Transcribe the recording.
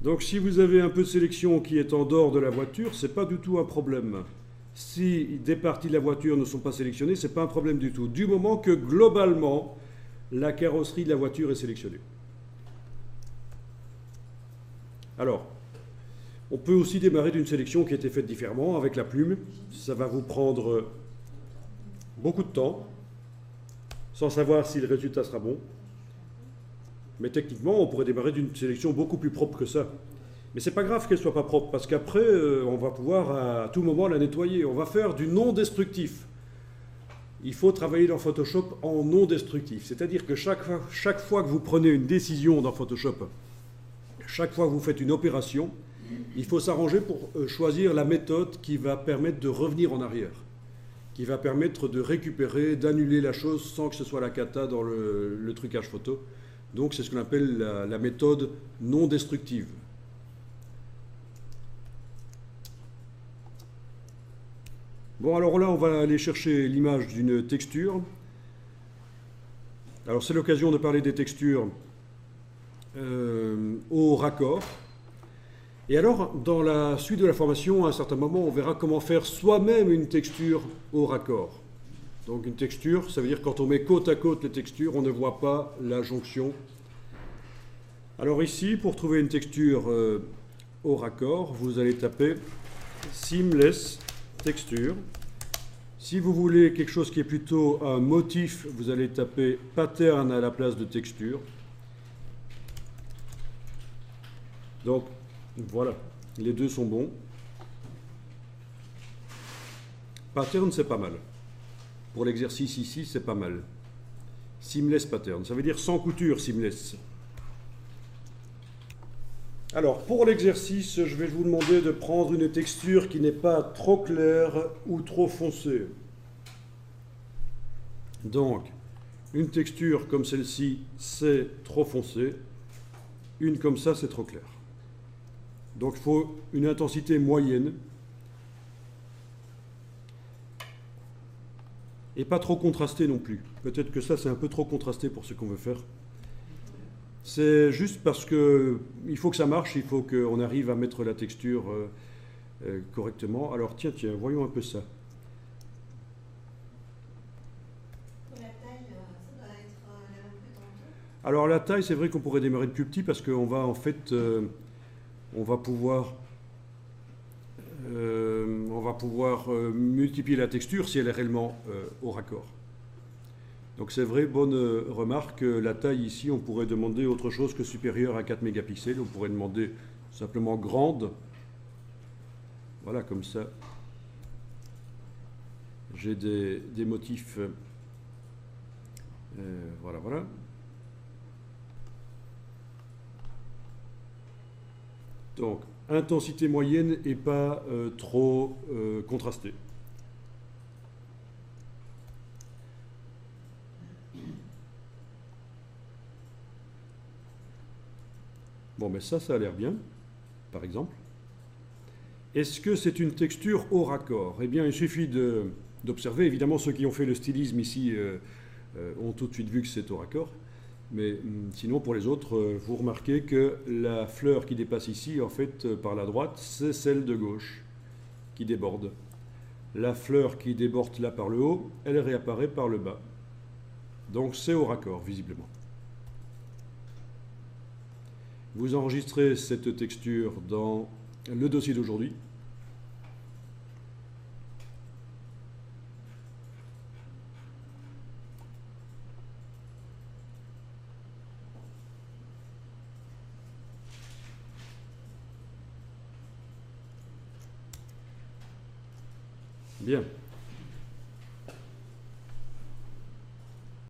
Donc si vous avez un peu de sélection qui est en dehors de la voiture, ce n'est pas du tout un problème. Si des parties de la voiture ne sont pas sélectionnées, ce n'est pas un problème du tout. Du moment que globalement, la carrosserie de la voiture est sélectionnée. Alors, on peut aussi démarrer d'une sélection qui a été faite différemment avec la plume. Ça va vous prendre beaucoup de temps, sans savoir si le résultat sera bon. Mais techniquement, on pourrait démarrer d'une sélection beaucoup plus propre que ça. Mais c'est pas grave qu'elle soit pas propre, parce qu'après, on va pouvoir à tout moment la nettoyer. On va faire du non destructif. Il faut travailler dans Photoshop en non destructif. C'est-à-dire que chaque fois que vous prenez une décision dans Photoshop, chaque fois que vous faites une opération, il faut s'arranger pour choisir la méthode qui va permettre de revenir en arrière, qui va permettre de récupérer, d'annuler la chose sans que ce soit la cata dans le trucage photo. Donc c'est ce qu'on appelle la méthode non destructive. Bon, alors là, on va aller chercher l'image d'une texture. Alors c'est l'occasion de parler des textures au raccord. Et alors, dans la suite de la formation, à un certain moment, on verra comment faire soi-même une texture au raccord. Donc une texture, ça veut dire quand on met côte à côte les textures, on ne voit pas la jonction. Alors ici, pour trouver une texture au raccord, vous allez taper Seamless Texture. Si vous voulez quelque chose qui est plutôt un motif, vous allez taper Pattern à la place de texture. Donc voilà, les deux sont bons. Pattern, c'est pas mal. Pour l'exercice ici, c'est pas mal. Seamless pattern, ça veut dire sans couture seamless. Alors, pour l'exercice, je vais vous demander de prendre une texture qui n'est pas trop claire ou trop foncée. Donc, une texture comme celle-ci, c'est trop foncé. Une comme ça, c'est trop clair. Donc, il faut une intensité moyenne. Et pas trop contrasté non plus. Peut-être que ça, c'est un peu trop contrasté pour ce qu'on veut faire. C'est juste parce qu'il faut que ça marche, il faut qu'on arrive à mettre la texture correctement. Alors tiens, voyons un peu ça. Pour la taille, ça doit être la même que tantôt. Alors la taille, c'est vrai qu'on pourrait démarrer de plus petit parce qu'on va en fait, on va pouvoir multiplier la texture si elle est réellement au raccord. Donc c'est vrai, bonne remarque, la taille ici, on pourrait demander autre chose que supérieure à 4 mégapixels, on pourrait demander simplement grande. Voilà, comme ça, j'ai des motifs. Voilà, voilà. Donc, intensité moyenne et pas trop contrastée. Bon, mais ça a l'air bien, par exemple. Est-ce que c'est une texture au raccord? Eh bien, il suffit d'observer. Évidemment, ceux qui ont fait le stylisme ici ont tout de suite vu que c'est au raccord. Mais sinon, pour les autres, vous remarquez que la fleur qui dépasse ici, en fait, par la droite, c'est celle de gauche qui déborde. La fleur qui déborde là par le haut, elle réapparaît par le bas. Donc, c'est au raccord, visiblement. Vous enregistrez cette texture dans le dossier d'aujourd'hui. Bien.